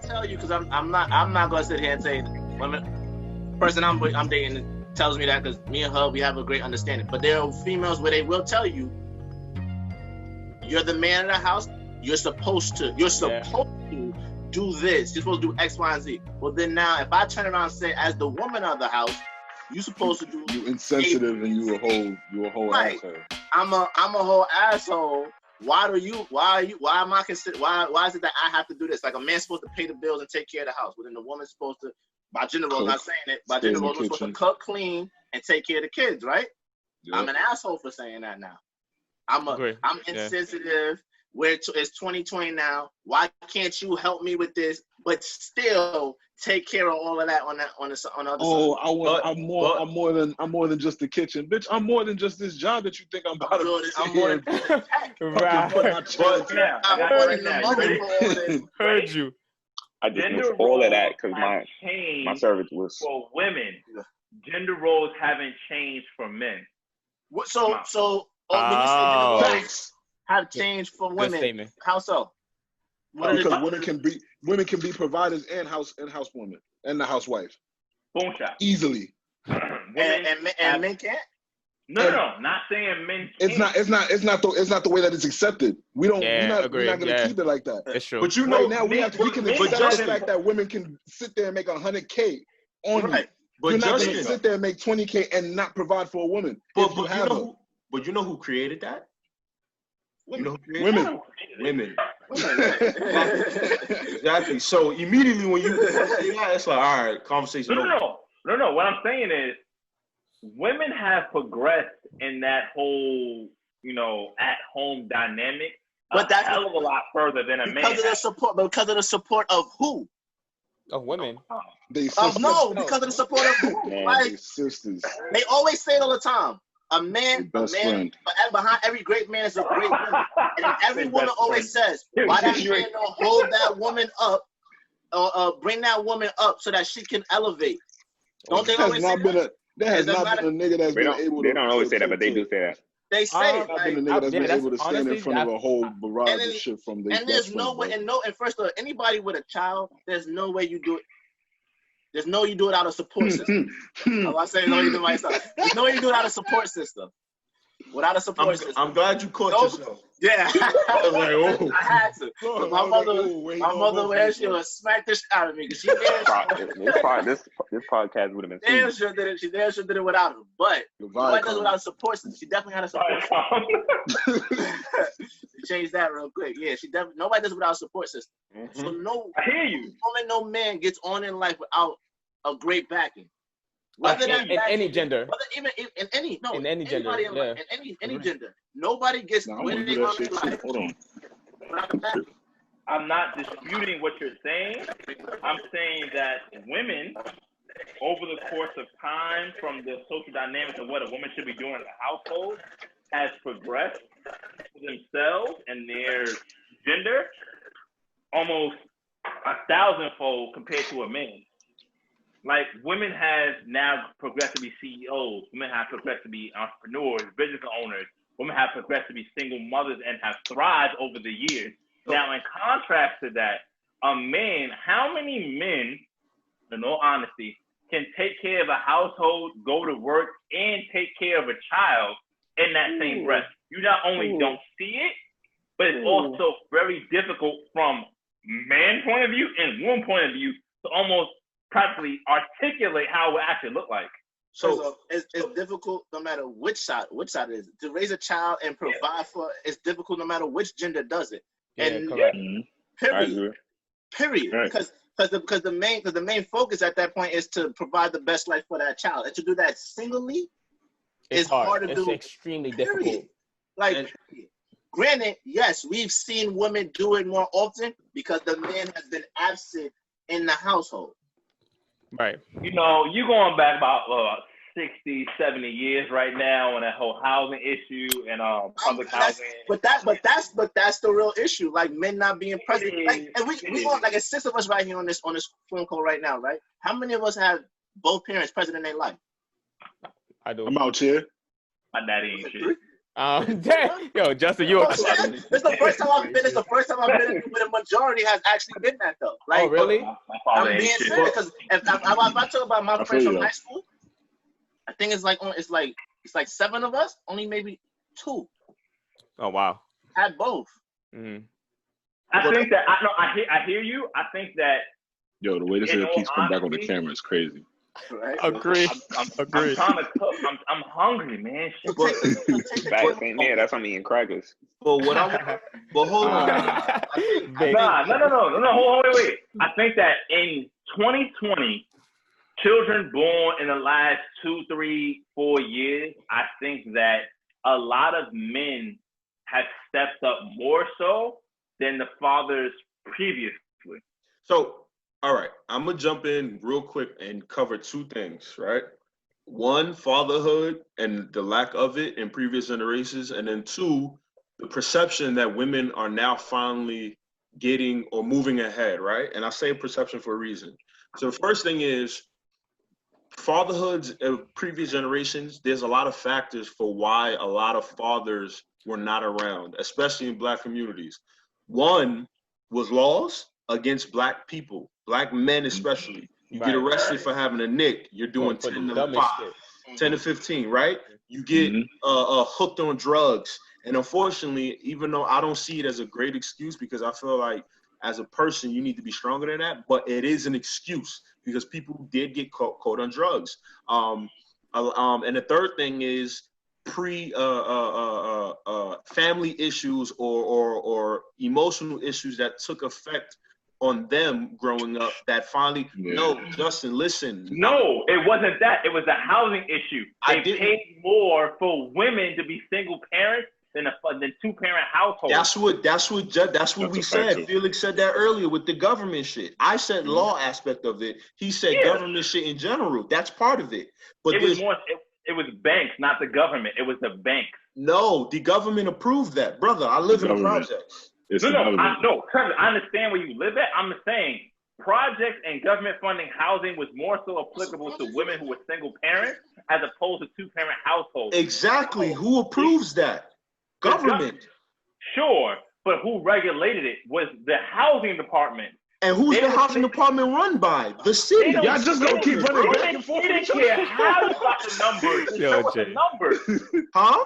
tell you because I'm not gonna sit here and say women. Person I'm dating tells me that because me and her we have a great understanding. But there are females where they will tell you, you're the man of the house. You're supposed to do this. You're supposed to do X, Y, and Z. Well, then now, if I turn around and say, as the woman of the house, you're supposed to do. You insensitive and you a whole right. asshole. I'm a whole asshole. Why is it that I have to do this? Like a man's supposed to pay the bills and take care of the house, but then the woman's supposed to, by gender role, not saying it, by gender role, supposed to cook, clean, and take care of the kids, right? Yep. I'm an asshole for saying that now. I'm insensitive. It's 2020 now. Why can't you help me with this, but still take care of all of that on the other side? I'm more than just the kitchen, bitch. I'm more than just this job that you think I'm about to. I'm more than Heard you. I just missed all of that because my service was for women. Gender roles haven't changed for men. When you say gender roles have changed for women, how so? Because women can be providers and house women and the housewife. Boom shot. Easily. And men can't. No, not saying men can't. It's not the way that it's accepted. We're not gonna keep it like that. It's true. But right now we can accept the fact that women can sit there and make $100K on you. But you're not gonna sit there and make $20K and not provide for a woman. But you know who created that? Women. Exactly. So immediately when you it's like, all right, conversation over. No. What I'm saying is, women have progressed in that whole, at-home dynamic. But that's a hell of a lot further than a man. Because of the support of who? Of women. Because of the support of who? Like, sisters. They always say it all the time. A man, behind every great man is a great woman. And every woman always says, why that man don't hold that woman up, or bring that woman up so that she can elevate? Don't they always say that? There has not been a nigga that's been able to. They don't always say that, but they do say that. They say it. I've been a nigga that's been able to stand in front of a whole barrage of shit from the. And there's no way, and first of all, anybody with a child, there's no way you do it. There's no way you do it out of support system. I'm saying no, you do myself. There's no way you do it out of support system. Without a support system. I'm glad you caught yourself. Yeah. I had to. My mother, she would smack the shit out of me because she this podcast would have been. Damn sure did it. She damn sure did it without him. But nobody does it without a support system. She definitely had a support system. Change that real quick. Yeah, nobody does it without a support system. Mm-hmm. So I hear you. No man gets on in life without a great backing. In any gender. In any gender. In any gender. Nobody gets winning on in life. Hold on. I'm not disputing what you're saying. I'm saying that women, over the course of time, from the social dynamics of what a woman should be doing in the household, has progressed for themselves and their gender almost 1,000-fold compared to a man. Like, women have now progressed to be CEOs. Women have progressed to be entrepreneurs, business owners. Women have progressed to be single mothers and have thrived over the years. Now, in contrast to that, a man, how many men, in all honesty, can take care of a household, go to work, and take care of a child in that same breath? You not only don't see it, but it's also very difficult from man's point of view and woman's point of view to almost practically articulate how it would actually look like. So it's difficult no matter which side it is. To raise a child and provide for it's difficult no matter which gender does it. Period. Right. Because the main focus at that point is to provide the best life for that child. And to do that singly is hard to do. It's extremely difficult. Like, granted, yes, we've seen women do it more often because the man has been absent in the household. Right. You're going back about 60, 70 years right now on that whole housing issue and public housing. But that's the real issue. Like, men not being present. Like, and we want, like, 6 of us right here on this phone call right now, right? How many of us have both parents present in their life? I do. I'm out here. My daddy ain't shit. Yo, Justin, you. This is the first time I've been. It's the first time I've been with a majority has actually been that though. Like, oh, really? I'm being serious because if I talk about my friends from high school, I think it's like 7 of us, only maybe 2. Oh, wow. Had both. Mm-hmm. I think that I hear you. I think that the way this keeps coming back on the camera is crazy. Right? Agree. I'm trying to cook. I'm hungry, man. Back in there, that's I'm eating crackers. But hold on. No. Hold on, wait. I think that in 2020, children born in the last 2, 3, 4 years, I think that a lot of men have stepped up more so than the fathers previously. So, all right, I'm gonna jump in real quick and cover 2 things, right? 1, fatherhood and the lack of it in previous generations, and then 2, the perception that women are now finally getting or moving ahead, right? And I say perception for a reason. So the first thing is fatherhoods of previous generations. There's a lot of factors for why a lot of fathers were not around, especially in Black communities. 1 was laws against Black people, Black men especially. You get arrested for having a nick, you're doing 10 to 5, 10 to 15, right? You get hooked on drugs. And unfortunately, even though I don't see it as a great excuse, because I feel like as a person, you need to be stronger than that, but it is an excuse because people did get caught on drugs. And the third thing is family issues or emotional issues that took effect on them growing up that finally, no, Justin, listen. No, it wasn't that. It was a housing issue. They paid more for women to be single parents than 2-parent households. That's what we said. Felix said that earlier with the government shit. I said law aspect of it. He said government shit in general. That's part of it. But it was banks, not the government. It was the banks. No, the government approved that, brother. I live in projects. No, Trevor, I understand where you live at. I'm saying projects and government funding housing was more so applicable to women who were single parents as opposed to 2-parent households. Exactly. Who approves that? Government. Sure, but who regulated it was the housing department. And who's the housing department run by? The city. Y'all just gonna keep running back and forth. They didn't care how you got the numbers. Show us the numbers. Huh?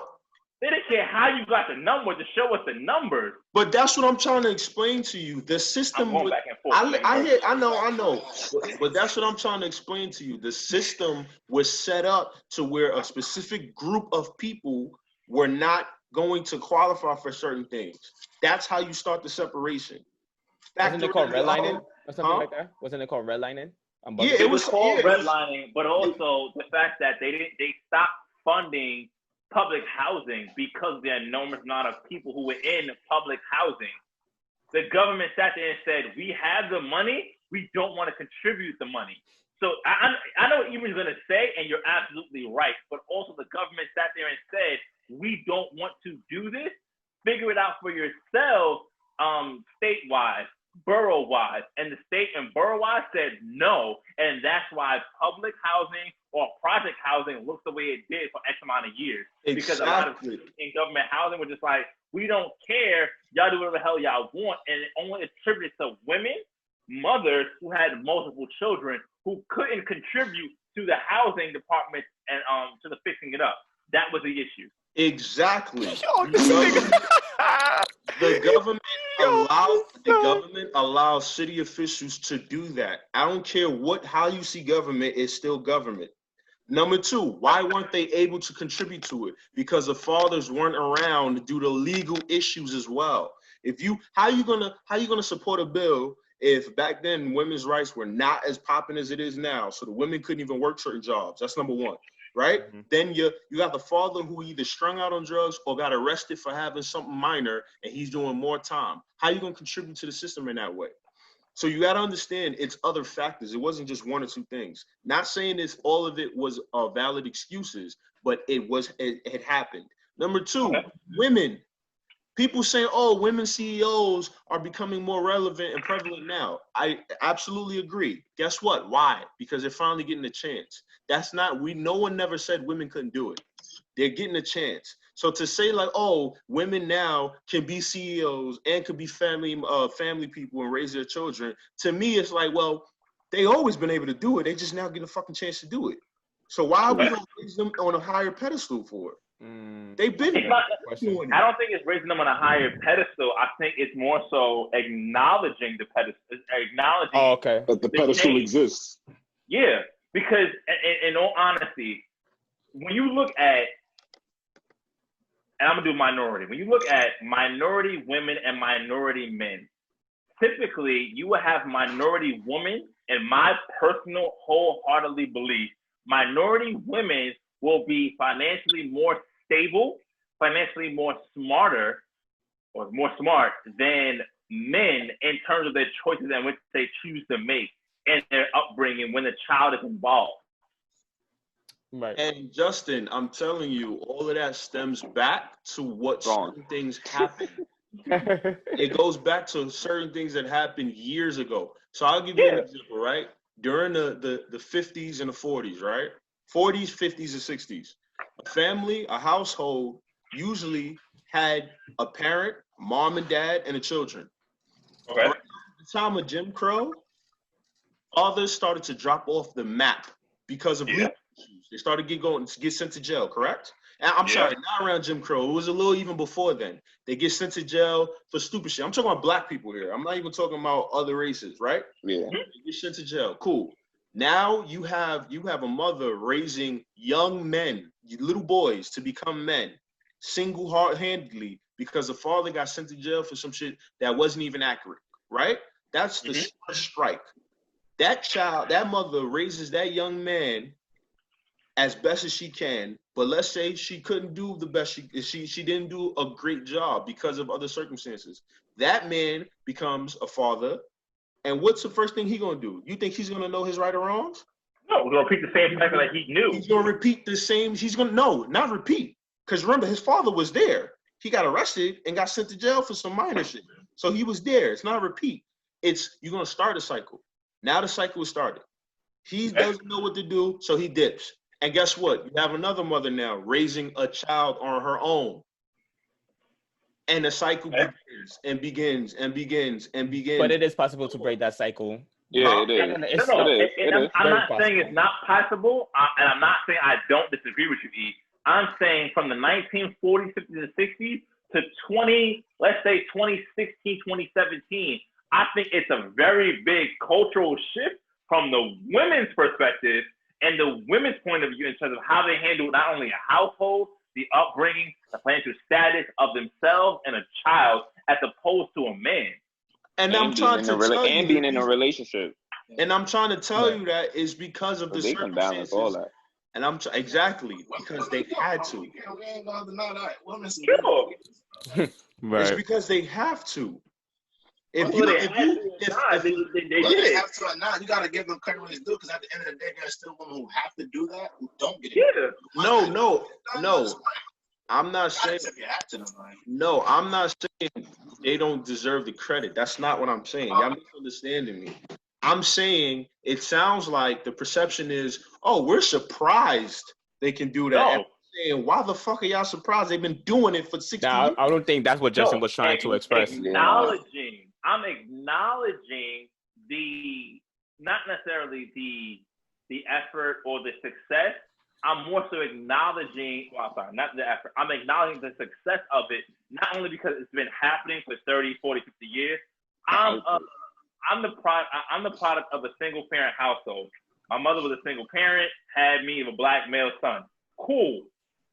They didn't care how you got the numbers to show us the numbers. But that's what I'm trying to explain to you. The system. I'm going back and forth. I know. But that's what I'm trying to explain to you. The system was set up to where a specific group of people were not going to qualify for certain things. That's how you start the separation. Wasn't it called redlining or something like that? Wasn't it called redlining? Yeah, it was called redlining, but also the fact that they stopped funding public housing because the enormous amount of people who were in public housing. The government sat there and said, we have the money, we don't want to contribute the money. So I know what Eben's going to say, and you're absolutely right, but also the government sat there and said, we don't want to do this. Figure it out for yourselves, state-wise, borough-wise. And the state and borough-wise said no. And that's why public housing or project housing looks the way it did for X amount of years. Exactly. Because a lot of people in government housing were just like, we don't care. Y'all do whatever the hell y'all want. And it only attributed to women, mothers who had multiple children who couldn't contribute to the housing department and to the fixing it up. That was the issue. Exactly. The government allows city officials to do that. I don't care how you see government, it's still government. Number 2, why weren't they able to contribute to it? Because the fathers weren't around due to legal issues as well. How you gonna support a bill if back then women's rights were not as popping as it is now, so the women couldn't even work certain jobs? That's number 1. Right? Mm-hmm. Then you got the father who either strung out on drugs or got arrested for having something minor and he's doing more time. How you going to contribute to the system in that way? So you got to understand it's other factors. It wasn't just 1 or 2 things. Not saying all of it was valid excuses, but it happened. Number 2, women. People say, oh, women CEOs are becoming more relevant and prevalent now. I absolutely agree. Guess what? Why? Because they're finally getting a chance. No one never said women couldn't do it. They're getting a chance. So to say like, oh, women now can be CEOs and could be family people and raise their children, to me it's like, well, they always been able to do it. They just now get a fucking chance to do it. So why are we gonna raise them on a higher pedestal for it? They've been doing it. I don't think it's raising them on a higher pedestal. I think it's more so acknowledging the pedestal, acknowledging that the pedestal exists. Yeah, because in all honesty, when you look at, and I'm gonna do minority. When you look at minority women and minority men, typically you will have minority women, in my personal wholeheartedly belief, minority women will be financially more stable, financially more smart than men in terms of their choices and which they choose to make and their upbringing when the child is involved. Right. And Justin, I'm telling you, all of that stems back to what certain things happen. It goes back to certain things that happened years ago. So I'll give you an example, right? During the 50s and the 40s, right? 40s, 50s, and 60s. A family, a household usually had a parent, mom and dad, and the children. Okay. At the time of Jim Crow, fathers started to drop off the map because of legal issues. They started to get sent to jail, correct? And I'm sorry, not around Jim Crow. It was a little even before then. They get sent to jail for stupid shit. I'm talking about black people here. I'm not even talking about other races, right? Yeah. They get sent to jail. Cool. Now you have a mother raising young men, little boys, to become men, single-handedly, because the father got sent to jail for some shit that wasn't even accurate, right? That's the first strike. That mother raises that young man as best as she can, but let's say she couldn't do the best, she didn't do a great job because of other circumstances. That man becomes a father, and what's the first thing he's gonna do? You think he's gonna know his right or wrongs? No, he's gonna repeat the same cycle that he knew. He's gonna repeat the same. Not repeat. Because remember, his father was there. He got arrested and got sent to jail for some minor shit. So he was there. It's not a repeat. You're gonna start a cycle. Now the cycle is started. He doesn't know what to do, so he dips. And guess what? You have another mother now raising a child on her own. And the cycle begins. But it is possible to break that cycle. Yeah, it is. I'm not saying it's not possible, and I'm not saying I don't disagree with you, E. I'm saying from the 1940s, 50s, and 60s to 2016, 2017, I think it's a very big cultural shift from the women's perspective and the women's point of view in terms of how they handle not only a household, the upbringing, the financial status of themselves and a child, as opposed to a man. And I'm trying to tell you, being in a relationship. And I'm trying to tell you that is because of the circumstances. All that. And exactly because they had to. It's because they have to. If they have to or not, you gotta give them credit when it's due, because at the end of the day, there's still women who have to do that who don't get it. No. I'm not saying. No, I'm not saying they don't deserve the credit. That's not what I'm saying. Y'all misunderstanding me. I'm saying it sounds like the perception is, oh, we're surprised they can do that. No. I'm saying, why the fuck are y'all surprised? They've been doing it for 60 years. I don't think that's what Justin was trying to express. I'm acknowledging not necessarily the effort or the success. I'm more so acknowledging, not the effort. I'm acknowledging the success of it, not only because it's been happening for 30, 40, 50 years. I'm the product of a single parent household. My mother was a single parent, had me of a black male son. Cool.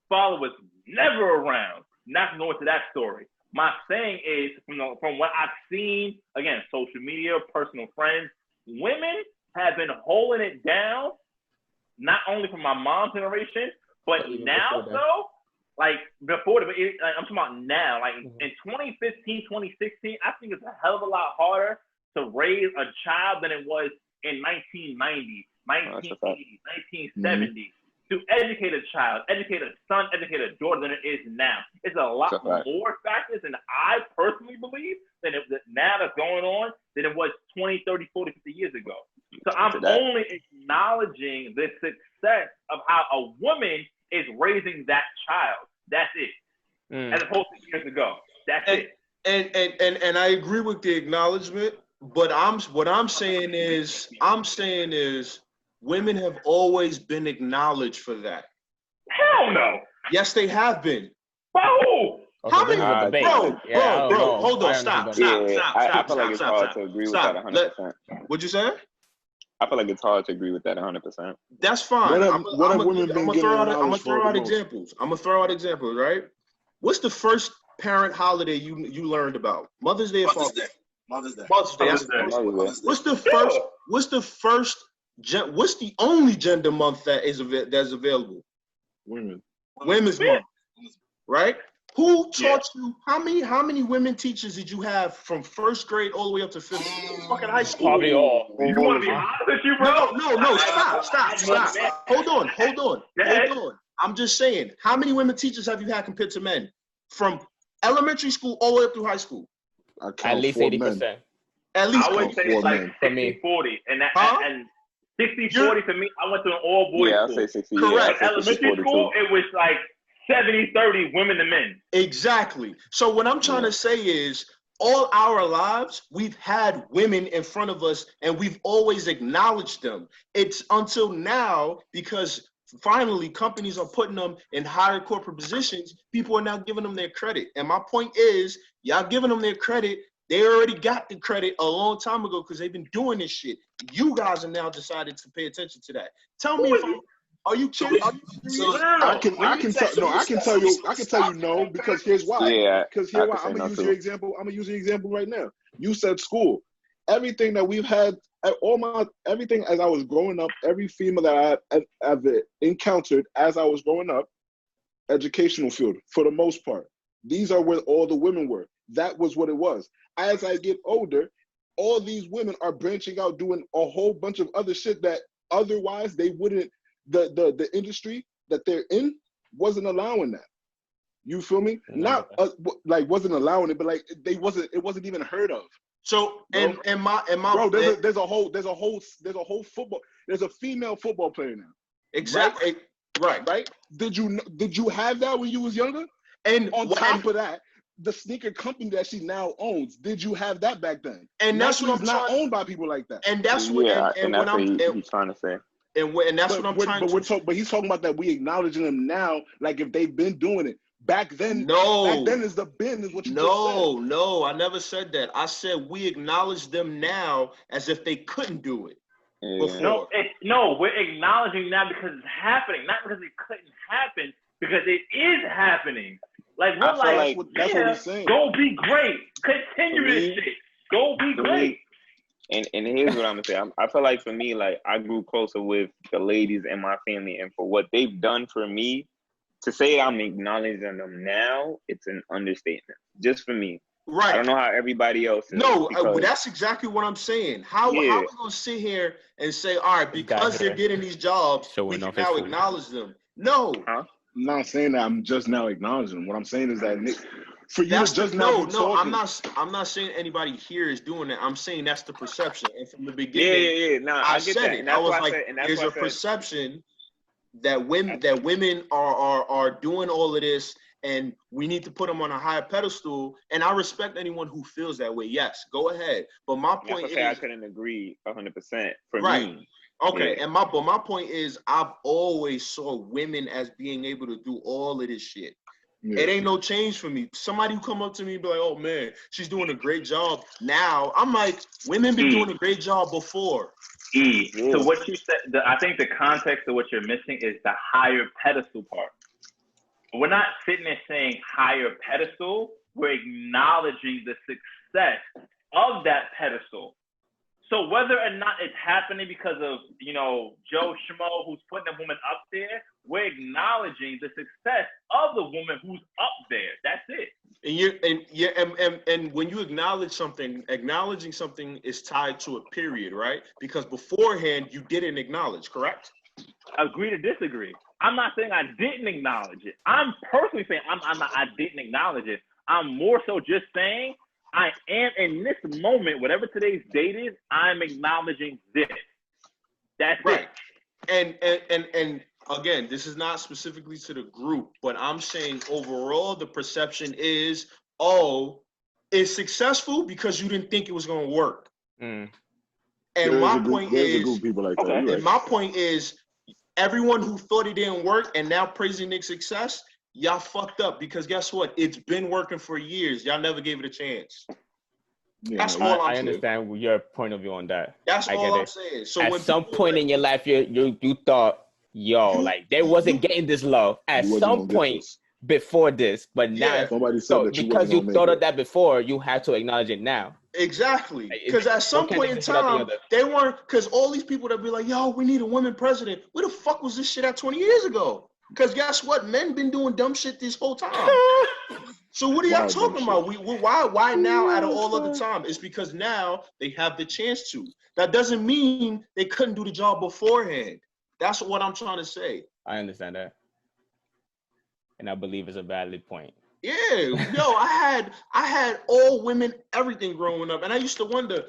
Father was never around. Not going to that story. My saying is, from what I've seen, again, social media, personal friends, women have been holding it down, not only from my mom's generation, but now, though, like before, I'm talking about now, like in 2015, 2016, I think it's a hell of a lot harder to raise a child than it was in 1990, 1980, 1970. To educate a child, educate a son, educate a daughter than it is now. It's a lot more factors, and I personally believe that now that's going on than it was 20, 30, 40, 50 years ago. So I'm only acknowledging the success of how a woman is raising that child. That's it. And I agree with the acknowledgement, but what I'm saying is women have always been acknowledged for that. Hell no. Yes, they have been. By who? Okay, How many? Bro, hold on, stop. I feel like it's hard to agree with that 100%. What'd you say? I feel like it's hard to agree with that 100%. That's fine. I'm gonna throw out examples. Right? What's the first parent holiday you learned about? Mother's Day or Father's Day? Mother's Day. What's the only gender month that's available? Women's month. Right? Who taught you? How many women teachers did you have from first grade all the way up to fifth fucking high school? Probably all. You want to be honest with you, bro? No. Stop. Hold on. I'm just saying, how many women teachers have you had compared to men from elementary school all the way up through high school? At least 80%. At least I would say it's like 60-40, and 60-40 for me. I went to an all-boys school. I'll say 60. Correct. Elementary school, it was like 70-30 women to men. Exactly. So what I'm trying to say is, all our lives, we've had women in front of us and we've always acknowledged them. It's until now, because finally companies are putting them in higher corporate positions, people are now giving them their credit. And my point is, y'all giving them their credit. They already got the credit a long time ago because they've been doing this shit. You guys have now decided to pay attention to that. Tell me are you kidding? I can tell you no, because here's why. Yeah. Because here's why. I'm gonna use your example. I'm gonna use your example right now. You said school. Everything that we've had, everything as I was growing up, every female that I've encountered as I was growing up, educational field for the most part. These are where all the women were. That was what it was. As I get older, all these women are branching out, doing a whole bunch of other shit that otherwise they wouldn't. The industry that they're in wasn't allowing that. You feel me? Not like wasn't allowing it, but like it wasn't even heard of. So and my bro, there's a whole football. There's a female football player now. Exactly. Right. Did you have that when you was younger? And on top of that, the sneaker company that she now owns, did you have that back then? And that's what I'm not owned by people like that. And that's what he's trying to say. And that's what I'm trying to. But he's talking about that we acknowledging them now, like if they've been doing it. Back then, back then is what you just said. No, I never said that. I said we acknowledge them now as if they couldn't do it before. No, we're acknowledging now because it's happening, not because it couldn't happen, because it is happening. Like we're like, that's what he's saying. Go be great. Continue this shit. Go be great. And here's what I'm gonna say. I feel like for me, like I grew closer with the ladies in my family, and for what they've done for me, to say I'm acknowledging them now, it's an understatement. Just for me. Right. I don't know how everybody else is. No, that's exactly what I'm saying. How are we gonna sit here and say, all right, because they're getting these jobs, we can now acknowledge them? No. I'm not saying that I'm just now acknowledging them. What I'm saying is that for you to just now I'm not saying anybody here is doing that. I'm saying that's the perception. And from the beginning, I get said that. it. I was like, there's a perception that women are doing all of this, and we need to put them on a higher pedestal. And I respect anyone who feels that way. Yes, go ahead. But my point is, I couldn't agree 100% for me. Okay, and my point is, I've always saw women as being able to do all of this shit. Yeah. It ain't no change for me. Somebody who come up to me and be like, oh man, she's doing a great job now. I'm like, women been doing a great job before. So what you said, I think the context of what you're missing is the higher pedestal part. We're not sitting there saying higher pedestal. We're acknowledging the success of that pedestal. So whether or not it's happening because of, Joe Schmo who's putting a woman up there, we're acknowledging the success of the woman who's up there. That's it. And when you acknowledge something, acknowledging something is tied to a period, right? Because beforehand you didn't acknowledge, correct? Agree to disagree. I'm not saying I didn't acknowledge it. I'm personally saying I didn't acknowledge it. I'm more so just saying I am in this moment, whatever today's date is, I'm acknowledging this. That's right. And again, this is not specifically to the group, but I'm saying overall the perception is, is successful because you didn't think it was going to work. And there's my a group, point there's is, a group of people like that. Okay. You're right. and my point is, everyone who thought it didn't work and now praising its success, y'all fucked up, because guess what? It's been working for years. Y'all never gave it a chance. Yeah, That's no, all I'm saying. I understand your point of view on that. That's I all get I'm it. saying. So At when some people point like, in your life, you thought, yo, like they wasn't getting this love at you wasn't some gonna get point this. before this, but now Yeah. Somebody said so that you because wasn't you gonna thought make of it. that before, you have to acknowledge it now. Exactly. Like, Because at some one can't point in exist without the time, other. they weren't, because all these people that be like, yo, we need a woman president. Where the fuck was this shit at 20 years ago? Because guess what? Men been doing dumb shit this whole time. So what are y'all Wild dumb talking about? Why now out of all other time? It's because now they have the chance to. That doesn't mean they couldn't do the job beforehand. That's what I'm trying to say. I understand that, and I believe it's a valid point. Yeah, yo, I had all women, everything growing up, and I used to wonder.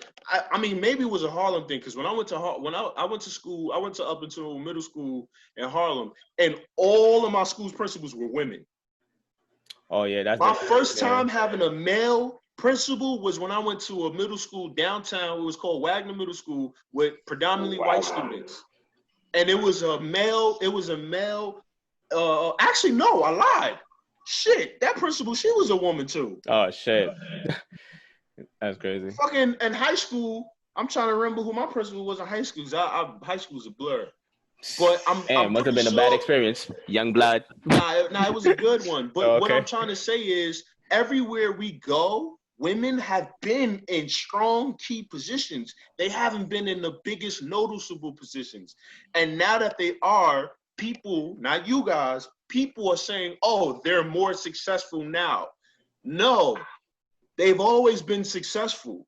I mean, maybe it was a Harlem thing, because when I went to I went to school, I went to up until middle school in Harlem, and all of my school's principals were women. Oh yeah, that's My first time having a male principal was when I went to a middle school downtown. It was called Wagner Middle School with predominantly white students, and it was a male. Actually, no, I lied. Shit, that principal, she was a woman too. Oh shit, that's crazy. Fucking in high school, I'm trying to remember who my principal was in high school. High school was a blur. But I'm must have been pretty a bad sure- experience. Young blood. Nah, it was a good one. But Okay. what I'm trying to say is, everywhere we go, women have been in strong key positions. They haven't been in the biggest noticeable positions. And now that they are, people, not you guys, people are saying, oh, they're more successful now. No, they've always been successful.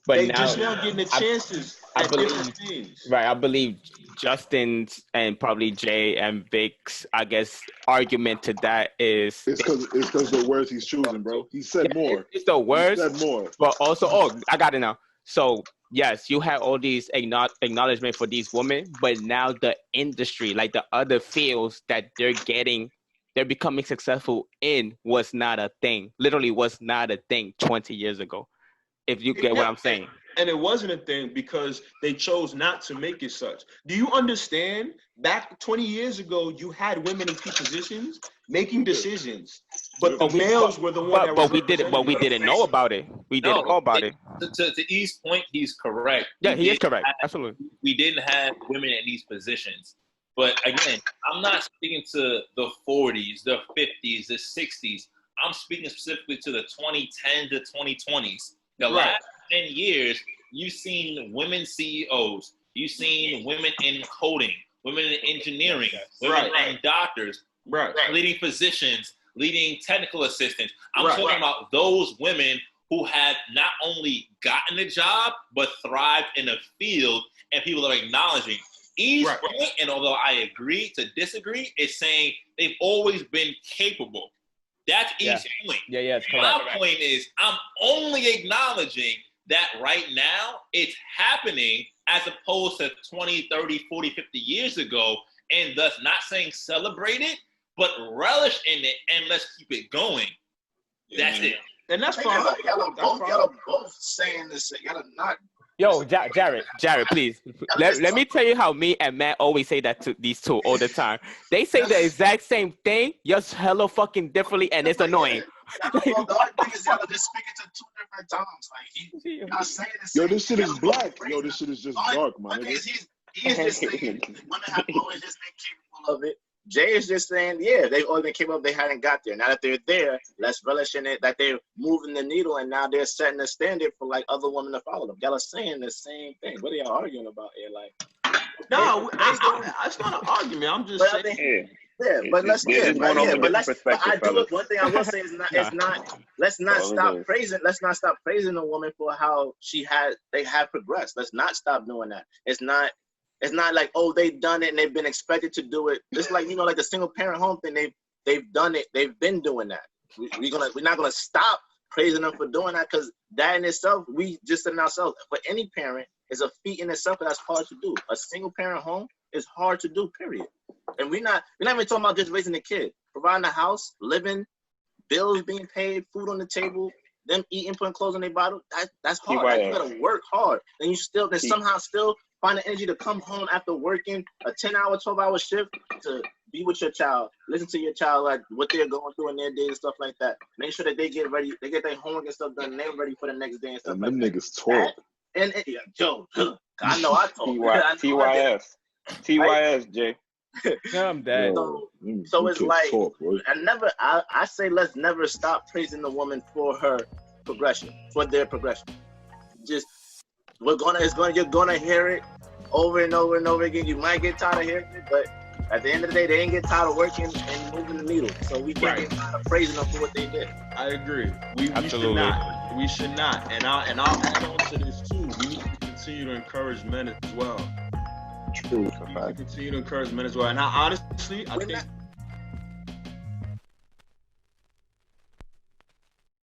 But they now, just now getting the chances at different things. Right, I believe Justin's and probably Jay and Vic's, I guess, argument to that is It's because the words he's choosing, bro. He said more. It's the words, He said more. but also, I got it now. So yes, you have all these acknowledgement for these women, but now the industry, like the other fields that they're becoming successful in, was not a thing. Literally was not a thing 20 years ago. If you get what I'm saying. And it wasn't a thing because they chose not to make it such. Do you understand? Back 20 years ago, you had women in key positions making decisions, but the males were the one that was. But we didn't know about it. We didn't know about it. To E's point, he's correct. Yeah, he is correct. Absolutely. We didn't have women in these positions. But again, I'm not speaking to the 40s, the 50s, the 60s. I'm speaking specifically to the 2010s to 2020s. The last 10 years, you've seen women CEOs, you've seen women in coding, women in engineering, women in doctors, leading physicians, leading technical assistants. I'm talking about those women who have not only gotten a job, but thrived in a field, and people are acknowledging. Each point, and although I agree to disagree, is saying they've always been capable. That's each point. Yeah, My point is, I'm only acknowledging that right now it's happening as opposed to 20, 30, 40, 50 years ago, and thus not saying celebrate it, but relish in it and let's keep it going. That's it. And that's fine. Y'all both saying this. Y'all not. Yo, Jared, please. Let me tell you how me and Matt always say that to these two all the time. They say the exact same thing, just hella fucking differently, and it's annoying. The only thing is y'all are just speaking to two different times. Like y'all saying the same. Yo, this shit is black. Yo, this shit is just dark, man. He's just saying women have always just been capable of it. Jay is just saying, yeah, they've always been capable. They hadn't got there. Now that they're there, let's relish in it. That they're moving the needle, and now they're setting the standard for like other women to follow them. Y'all are saying the same thing. What are y'all arguing about here? Like, no, it's not an argument. I'm just saying. But I do. One thing I will say is let's not stop praising. Let's not stop praising a woman for how they have progressed. Let's not stop doing that. It's not like, oh, they've done it and they've been expected to do it. It's like, like the single parent home thing. They've done it. They've been doing that. We're not gonna stop praising them for doing that, because that in itself, we just in ourselves, for any parent, is a feat in itself that's hard to do. A single parent home is hard to do, period. And we're not even talking about just raising a kid, providing a house, living, bills being paid, food on the table, them eating, putting clothes in their bottle, that's hard. Like, you gotta work hard. And you still somehow find the energy to come home after working a 10-hour, 12-hour shift to be with your child, listen to your child, like what they're going through in their day and stuff like that. Make sure that they get ready, they get their homework and stuff done, and they're ready for the next day and stuff like that. And them niggas talk. And Joe, I know I talk. TYS, Jay. Yeah, I'm dead. So it's like, I say let's never stop praising the woman for her progression, for their progression. Just, you're gonna hear it over and over and over again. You might get tired of hearing it, but at the end of the day, they ain't get tired of working and moving the needle. So we can't get tired of praising them for what they did. I agree. We should not. We should not. And I'll add on to this too. We need to continue to encourage men as well. True. Continue to encourage men as well. And I honestly, I think